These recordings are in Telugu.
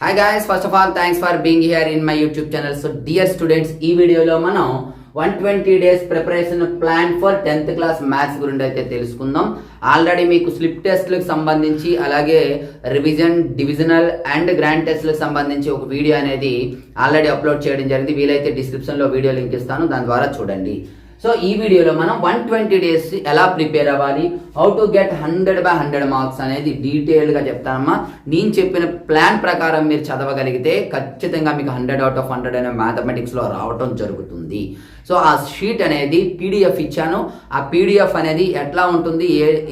Hi guys, first of all thanks for being here in my YouTube channel. So dear students, ఈ వీడియోలో మనం 120 days preparation plan for 10th class maths గురించి అయితే తెలుసుకుందాం. ఆల్రెడీ మీకు స్లిప్ టెస్ట్లకు సంబంధించి అలాగే రివిజన్, డివిజనల్ అండ్ గ్రాండ్ టెస్ట్లకు సంబంధించి ఒక వీడియో అనేది ఆల్రెడీ అప్లోడ్ చేయడం జరిగింది. వీలైతే డిస్క్రిప్షన్లో వీడియో లింక్ ఇస్తాను, దాని ద్వారా చూడండి. సో ఈ వీడియోలో మనం 120 డేస్ ఎలా ప్రిపేర్ అవ్వాలి, హౌ టు గెట్ 100/100 మార్క్స్ అనేది డీటెయిల్గా చెప్తానమ్మా. నేను చెప్పిన ప్లాన్ ప్రకారం మీరు చదవగలిగితే ఖచ్చితంగా మీకు 100/100 అనే మ్యాథమెటిక్స్లో రావటం జరుగుతుంది. సో ఆ షీట్ అనేది పీడిఎఫ్ ఇచ్చాను. ఆ పీడిఎఫ్ అనేది ఎట్లా ఉంటుంది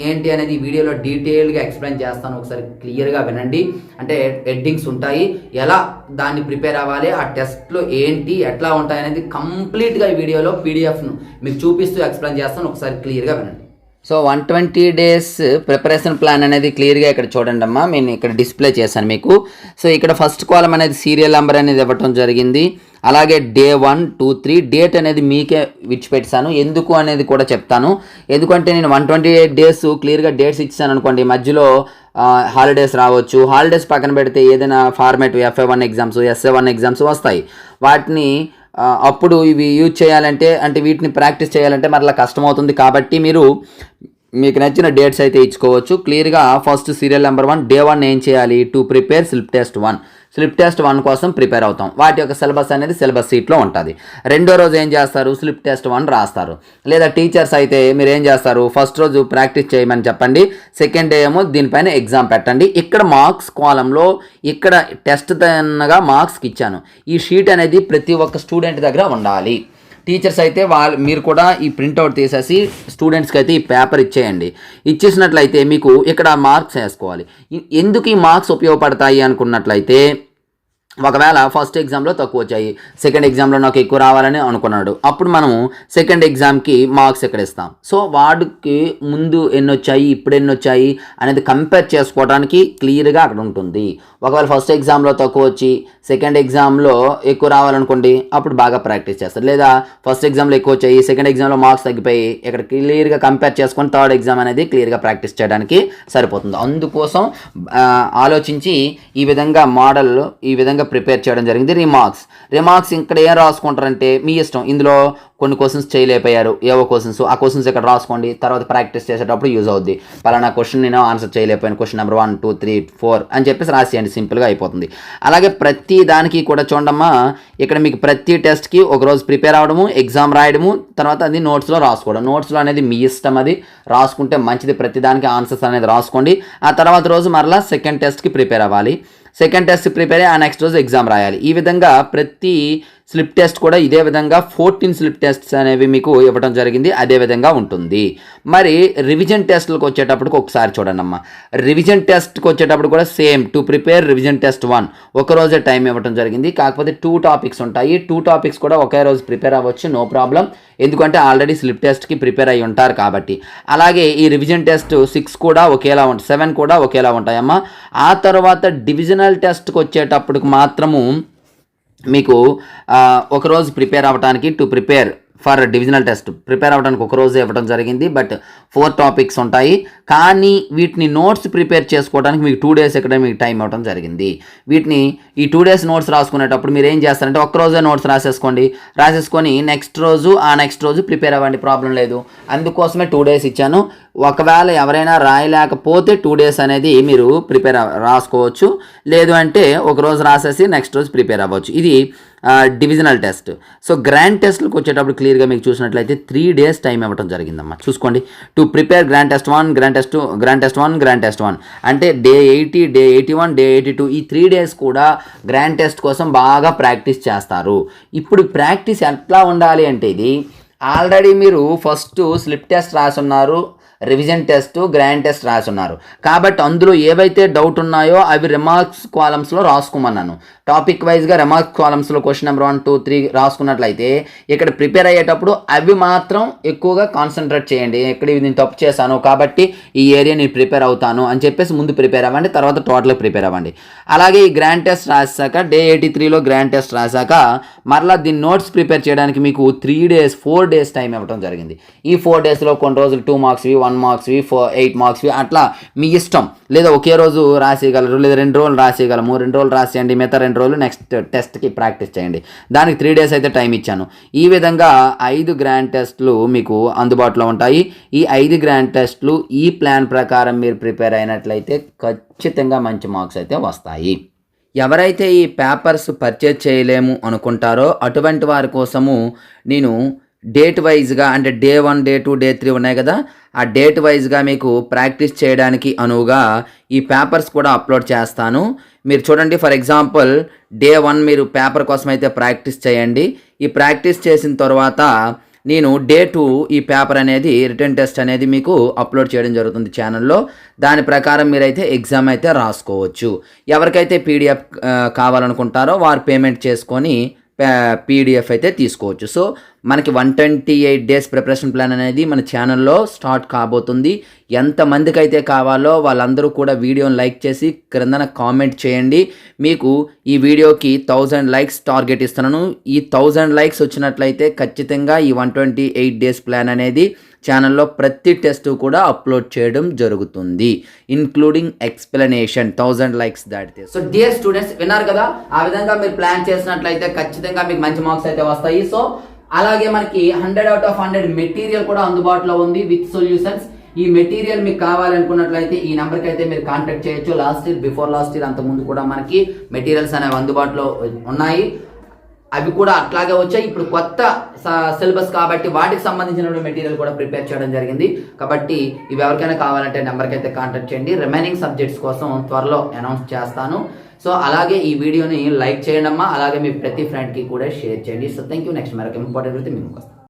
ఏంటి అనేది వీడియోలో డీటెయిల్గా ఎక్స్ప్లెయిన్ చేస్తాను. ఒకసారి క్లియర్గా వినండి. అంటే హెడ్డింగ్స్ ఉంటాయి, ఎలా దాన్ని ప్రిపేర్ అవ్వాలి, ఆ టెస్ట్లో ఏంటి ఎట్లా ఉంటాయి అనేది కంప్లీట్గా ఈ వీడియోలో పీడిఎఫ్ను మీకు చూపిస్తూ ఎక్స్ప్లెయిన్ చేస్తాను. ఒకసారి క్లియర్గా వినండి. సో 120 డేస్ ప్రిపరేషన్ ప్లాన్ అనేది క్లియర్గా ఇక్కడ చూడండి అమ్మా. నేను ఇక్కడ డిస్ప్లే చేశాను మీకు. సో ఇక్కడ ఫస్ట్ కాలం అనేది సీరియల్ నెంబర్ అనేది ఇవ్వటం జరిగింది. అలాగే డే 1, 2, 3 డేట్ అనేది మీకే విడిచిపెట్టాను. ఎందుకు అనేది కూడా చెప్తాను. ఎందుకంటే నేను 128 డేస్ క్లియర్గా డేట్స్ ఇచ్చాను అనుకోండి, మధ్యలో హాలిడేస్ రావచ్చు. హాలిడేస్ పక్కన పెడితే ఏదైనా format FA1 exams, SA1 exams వస్తాయి. వాటిని అప్పుడు ఇవి యూజ్ చేయాలంటే, అంటే వీటిని ప్రాక్టీస్ చేయాలంటే మరలా కష్టమవుతుంది. కాబట్టి మీకు నచ్చిన డేట్స్ అయితే ఇచ్చుకోవచ్చు. క్లియర్గా ఫస్ట్ సీరియల్ నెంబర్ 1 డే 1 ఏం చేయాలి, to prepare slip test 1. Slip test 1 కోసం ప్రిపేర్ అవుతాం. వాటి యొక్క సిలబస్ అనేది సిలబస్ షీట్లో ఉంటుంది. రెండో రోజు ఏం చేస్తారు, స్లిప్ టెస్ట్ 1 రాస్తారు. లేదా టీచర్స్ అయితే మీరు ఏం చేస్తారు, ఫస్ట్ రోజు ప్రాక్టీస్ చేయమని చెప్పండి, సెకండ్ డే ఏమో దీనిపైన ఎగ్జామ్ పెట్టండి. ఇక్కడ మార్క్స్ కాలంలో ఇక్కడ టెస్ట్ తనగా మార్క్స్కి ఇచ్చాను. ఈ షీట్ అనేది ప్రతి ఒక్క స్టూడెంట్ దగ్గర ఉండాలి. టీచర్స్ అయితే మీరు కూడా ఈ ప్రింట్అవుట్ తీసేసి స్టూడెంట్స్కి అయితే ఈ పేపర్ ఇచ్చేయండి. ఇచ్చేసినట్లయితే మీకు ఇక్కడ మార్క్స్ వేసుకోవాలి. ఎందుకు ఈ మార్క్స్ ఉపయోగపడతాయి అనుకున్నట్లయితే, ఒకవేళ ఫస్ట్ ఎగ్జామ్లో తక్కువ వచ్చాయి, సెకండ్ ఎగ్జామ్లో నాకు ఎక్కువ రావాలని అనుకున్నాడు, అప్పుడు మనము సెకండ్ ఎగ్జామ్కి మార్క్స్ ఎక్కడ ఇస్తాం. సో వాడికి ముందు ఎన్ని వచ్చాయి, ఇప్పుడు ఎన్ని వచ్చాయి అనేది కంపేర్ చేసుకోవడానికి క్లియర్గా అక్కడ ఉంటుంది. ఒకవేళ ఫస్ట్ ఎగ్జామ్లో తక్కువ వచ్చి సెకండ్ ఎగ్జామ్లో ఎక్కువ రావాలనుకోండి, అప్పుడు బాగా ప్రాక్టీస్ చేస్తారు. లేదా ఫస్ట్ ఎగ్జామ్లో ఎక్కువ వచ్చాయి, సెకండ్ ఎగ్జామ్లో మార్క్స్ తగ్గిపోయి, ఇక్కడ క్లియర్గా కంపేర్ చేసుకొని థర్డ్ ఎగ్జామ్ అనేది క్లియర్గా ప్రాక్టీస్ చేయడానికి సరిపోతుంది. అందుకోసం ఆలోచించి ఈ విధంగా మోడల్ ఈ విధంగా ప్రిపేర్ చేయడం జరిగింది. రిమార్క్స్ ఇక్కడ ఏం రాసుకుంటారంటే మీ ఇష్టం. ఇందులో కొన్ని క్వశ్చన్స్ చేయలేకపోయారు, ఏవో క్వశ్చన్స్, ఆ క్వశ్చన్స్ ఇక్కడ రాసుకోండి. తర్వాత ప్రాక్టీస్ చేసేటప్పుడు యూజ్ అవుద్ది. పలానా క్వశ్చన్ నేను ఆన్సర్ చేయలేకపోయాను, క్వశ్చన్ నెంబర్ 1, 2, 3, 4 అని చెప్పేసి రాసేయండి, సింపుల్గా అయిపోతుంది. అలాగే ప్రతి దానికి కూడా చూడమ్మా, ఇక్కడ మీకు ప్రతి టెస్ట్కి ఒకరోజు ప్రిపేర్ అవ్వడము, ఎగ్జామ్ రాయడము, తర్వాత అది నోట్స్లో రాసుకోవడం. నోట్స్లో అనేది మీ ఇష్టం, అది రాసుకుంటే మంచిది. ప్రతి దానికి ఆన్సర్స్ అనేది రాసుకోండి. ఆ తర్వాత రోజు మరలా సెకండ్ టెస్ట్కి ప్రిపేర్ అవ్వాలి. సెకండ్ టెస్ట్ ప్రిపేర్ అయ్యి ఆ నెక్స్ట్ రోజు ఎగ్జామ్ రాయాలి. ఈ విధంగా ప్రతి స్లిప్ టెస్ట్ కూడా ఇదే విధంగా 14 స్లిప్ టెస్ట్స్ అనేవి మీకు ఇవ్వడం జరిగింది. అదే విధంగా ఉంటుంది. మరి రివిజన్ టెస్ట్లకు వచ్చేటప్పటికి ఒకసారి చూడండి అమ్మా. రివిజన్ టెస్ట్కి వచ్చేటప్పుడు కూడా same to prepare revision test 1 ఒకరోజే టైం ఇవ్వడం జరిగింది. కాకపోతే 2 టాపిక్స్ ఉంటాయి. 2 టాపిక్స్ కూడా ఒకే రోజు ప్రిపేర్ అవ్వచ్చు, నో ప్రాబ్లం. ఎందుకంటే ఆల్రెడీ స్లిప్ టెస్ట్కి ప్రిపేర్ అయ్యి ఉంటారు కాబట్టి. అలాగే ఈ రివిజన్ టెస్ట్ 6 కూడా ఒకేలా ఉంటాయి, 7 కూడా ఒకేలా ఉంటాయమ్మా. ఆ తర్వాత డివిజనల్ టెస్ట్కి వచ్చేటప్పటికి మాత్రము మీకు ఒకరోజు ప్రిపేర్ అవ్వడానికి to prepare for divisional test prepare అవ్వడానికి ఒకరోజు ఇవ్వడం జరిగింది. బట్ 4 టాపిక్స్ ఉంటాయి. కానీ వీటిని నోట్స్ ప్రిపేర్ చేసుకోవడానికి మీకు 2 డేస్ ఇక్కడ మీకు టైం ఇవ్వడం జరిగింది. వీటిని ఈ 2 డేస్ నోట్స్ రాసుకునేటప్పుడు మీరు ఏం చేస్తారంటే ఒక్కరోజే నోట్స్ రాసేసుకొని నెక్స్ట్ రోజు ప్రిపేర్ అవ్వండి, ప్రాబ్లం లేదు. అందుకోసమే 2 డేస్ ఇచ్చాను. ఒకవేళ ఎవరైనా రాయలేకపోతే 2 డేస్ అనేది మీరు రాసుకోవచ్చు. లేదు అంటే ఒకరోజు రాసేసి నెక్స్ట్ రోజు ప్రిపేర్ అవ్వచ్చు. ఇది డివిజనల్ టెస్ట్. సో గ్రాండ్ టెస్ట్లకు వచ్చేటప్పుడు క్లియర్గా మీకు చూసినట్లయితే 3 డేస్ టైం ఇవ్వడం జరిగిందమ్మా. చూసుకోండి. To prepare grand test 1, grand test 1 అంటే డే 80, డే 81, డే 82 ఈ 3 డేస్ కూడా గ్రాండ్ టెస్ట్ కోసం బాగా ప్రాక్టీస్ చేస్తారు. ఇప్పుడు ప్రాక్టీస్ ఎట్లా ఉండాలి అంటే, ఇది ఆల్రెడీ మీరు ఫస్ట్ స్లిప్ టెస్ట్ రాసున్నారు, రివిజన్ టెస్ట్, గ్రాండ్ టెస్ట్ రాసున్నారు. కాబట్టి అందులో ఏవైతే డౌట్ ఉన్నాయో అవి రిమార్క్స్ కాలమ్స్లో రాసుకోమన్నాను. టాపిక్ వైజ్గా రిమార్క్స్ కాలమ్స్లో క్వశ్చన్ నెంబర్ 1, 2, 3 రాసుకున్నట్లయితే ఇక్కడ ప్రిపేర్ అయ్యేటప్పుడు అవి మాత్రం ఎక్కువగా కాన్సన్ట్రేట్ చేయండి. ఎక్కడ నేను తప్పు చేశాను కాబట్టి ఈ ఏరియా నేను ప్రిపేర్ అవుతాను అని చెప్పేసి ముందు ప్రిపేర్ అవ్వండి, తర్వాత టోటల్గా ప్రిపేర్ అవ్వండి. అలాగే ఈ గ్రాండ్ టెస్ట్ రాసాక డే 83లో గ్రాండ్ టెస్ట్ రాసాక మరలా దీన్ని నోట్స్ ప్రిపేర్ చేయడానికి మీకు 4 డేస్ టైం ఇవ్వడం జరిగింది. ఈ 4 డేస్లో కొన్ని రోజులు 2 మార్క్స్వి, 1 7 మార్క్స్వి 8 మార్క్స్వి అట్లా మీ ఇష్టం. లేదా ఒకే రోజు రాసేయగలరు, లేదా 2 రోజులు రాసేయగలము. 2 రోజులు రాసేయండి, మిగతా 2 రోజులు నెక్స్ట్ టెస్ట్కి ప్రాక్టీస్ చేయండి. దానికి 3 days అయితే టైం ఇచ్చాను. ఈ విధంగా 5 గ్రాండ్ టెస్ట్లు మీకు అందుబాటులో ఉంటాయి. ఈ 5 గ్రాండ్ టెస్ట్లు ఈ ప్లాన్ ప్రకారం మీరు ప్రిపేర్ అయినట్లయితే ఖచ్చితంగా మంచి మార్క్స్ అయితే వస్తాయి. ఎవరైతే ఈ పేపర్స్ పర్చేజ్ చేయలేము అనుకుంటారో అటువంటి వారి కోసము నేను డేట్ వైజ్గా, అంటే Day 1, Day 2, Day 3 ఉన్నాయి కదా, ఆ డేట్ వైజ్గా మీకు ప్రాక్టీస్ చేయడానికి అనువుగా ఈ పేపర్స్ కూడా అప్లోడ్ చేస్తాను. మీరు చూడండి, ఫర్ ఎగ్జాంపుల్ Day 1 మీరు పేపర్ కోసం అయితే ప్రాక్టీస్ చేయండి. ఈ ప్రాక్టీస్ చేసిన తర్వాత నేను Day 2 ఈ పేపర్ అనేది రిటర్న్ టెస్ట్ అనేది మీకు అప్లోడ్ చేయడం జరుగుతుంది ఛానల్లో. దాని ప్రకారం మీరైతే ఎగ్జామ్ అయితే రాసుకోవచ్చు. ఎవరికైతే PDF కావాలనుకుంటారో వారు పేమెంట్ చేసుకొని PDF అయితే తీసుకోవచ్చు. సో మనకి 128 days ప్రిపరేషన్ ప్లాన్ అనేది మన ఛానల్లో స్టార్ట్ కాబోతుంది. ఎంతమందికి అయితే కావాలో వాళ్ళందరూ కూడా వీడియోని లైక్ చేసి క్రిందన కామెంట్ చేయండి. మీకు ఈ వీడియోకి 1000 likes టార్గెట్ ఇస్తున్నాను. ఈ 1000 likes వచ్చినట్లయితే ఖచ్చితంగా ఈ 128 days ప్లాన్ అనేది ఛానల్లో ప్రతి టెస్ట్ కూడా అప్లోడ్ చేయడం జరుగుతుంది, ఇంక్లూడింగ్ ఎక్స్ప్లెనేషన్. 1000 likes దాటితే. సో డియర్ స్టూడెంట్స్, విన్నారు కదా, ఆ విధంగా మీరు ప్లాన్ చేసినట్లయితే ఖచ్చితంగా మీకు మంచి మార్క్స్ అయితే వస్తాయి. సో అలాగే మనకి 100 out of 100 మెటీరియల్ కూడా అందుబాటులో ఉంది విత్ సొల్యూషన్స్. ఈ మెటీరియల్ మీకు కావాలనుకున్నట్లయితే ఈ నెంబర్కి అయితే మీరు కాంటాక్ట్ చేయొచ్చు. Last year, before last year, అంతకుముందు కూడా మనకి మెటీరియల్స్ అనేవి అందుబాటులో ఉన్నాయి. అవి కూడా అట్లాగే వచ్చాయి. ఇప్పుడు కొత్త సిలబస్ కాబట్టి వాటికి సంబంధించిన మెటీరియల్ కూడా ప్రిపేర్ చేయడం జరిగింది. కాబట్టి ఇవి ఎవరికైనా కావాలంటే నెంబర్కి అయితే కాంటాక్ట్ చేయండి. రిమైనింగ్ సబ్జెక్ట్స్ కోసం త్వరలో అనౌన్స్ చేస్తాను. సో అలాగే ఈ వీడియోని లైక్ చేయండి అమ్మా. అలాగే మీ ప్రతి ఫ్రెండ్కి కూడా షేర్ చేయండి. So thank you. నెక్స్ట్ మరొక ఇంపార్టెంట్ అయితే మీకు వస్తాను.